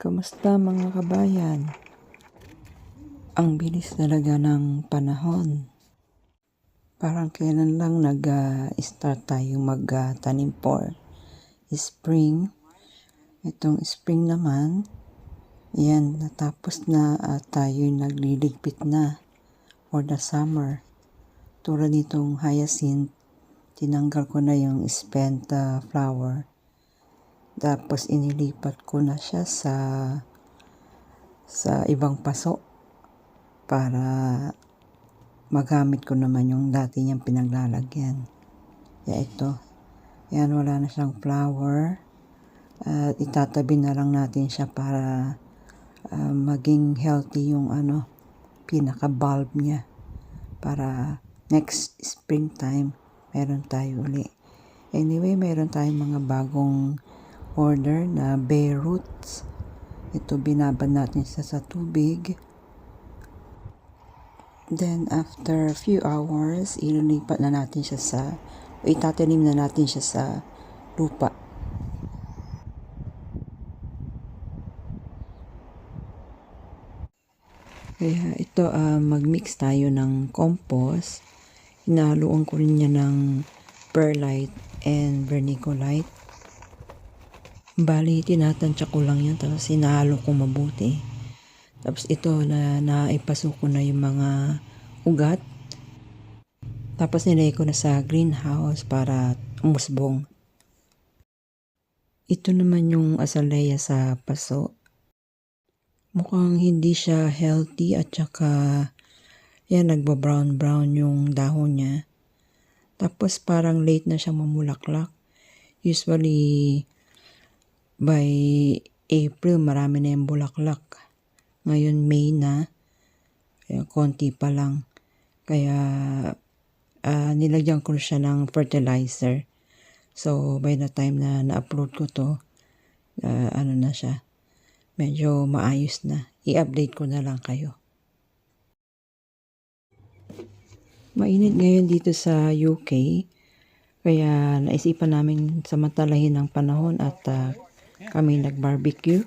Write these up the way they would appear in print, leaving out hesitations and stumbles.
Kamusta mga kabayan? Ang bilis talaga ng panahon. Parang kailan lang nag-start tayong magtanim for spring. Itong spring naman, yan, natapos na at tayo'y nagliligpit na for the summer. Tulad nitong hyacinth, tinanggal ko na yung spent flower. Tapos inilipat ko na siya sa ibang paso para magamit ko naman yung dati niyang pinaglalagyan. Kaya ito, yan, wala na siyang flower. At itatabi na lang natin siya para maging healthy yung pinaka-bulb niya. Para next springtime, meron tayo uli. Anyway, meron tayong mga bagong order na bay roots. Ito, binabad natin sa tubig. Then, after a few hours, ililipat na natin siya itatanim na natin siya sa lupa. Kaya ito, mag-mix tayo ng compost. Hinahaluan ko rin niya ng perlite and vermiculite. Bali, tinatansya ko lang yan, tapos hinahalo ko mabuti. Tapos ito, naipasok ko na yung mga ugat. Tapos nilagay ko na sa greenhouse para umusbong. Ito naman yung azalea sa paso. Mukhang hindi siya healthy at saka yan, nagba-brown yung dahon niya. Tapos parang late na siya mamulaklak. Usually, by April, marami na yung bulaklak. Ngayon, May na. Kaya, konti pa lang. Kaya, nilagyan ko siya ng fertilizer. So, by the time na na-upload ko to, na siya. Medyo maayos na. I-update ko na lang kayo. Mainit ngayon dito sa UK. Kaya, naisipan namin samantalahin ng panahon at kami nag-barbecue.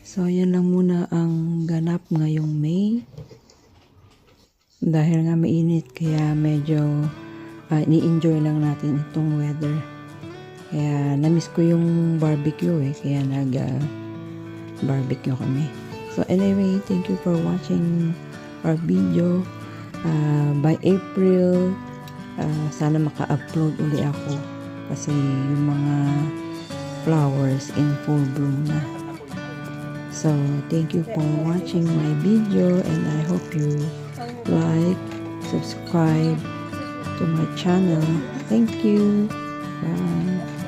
So, yan lang muna ang ganap ngayong May. Dahil nga mainit, kaya medyo ni-enjoy lang natin itong weather. Kaya, na-miss ko yung barbecue kaya nag-barbecue kami. So, anyway, thank you for watching our video. By April, sana maka-upload uli ako. Kasi yung mga flowers in full bloom na. So, thank you for watching my video and I hope you like, subscribe to my channel. Thank you. Bye.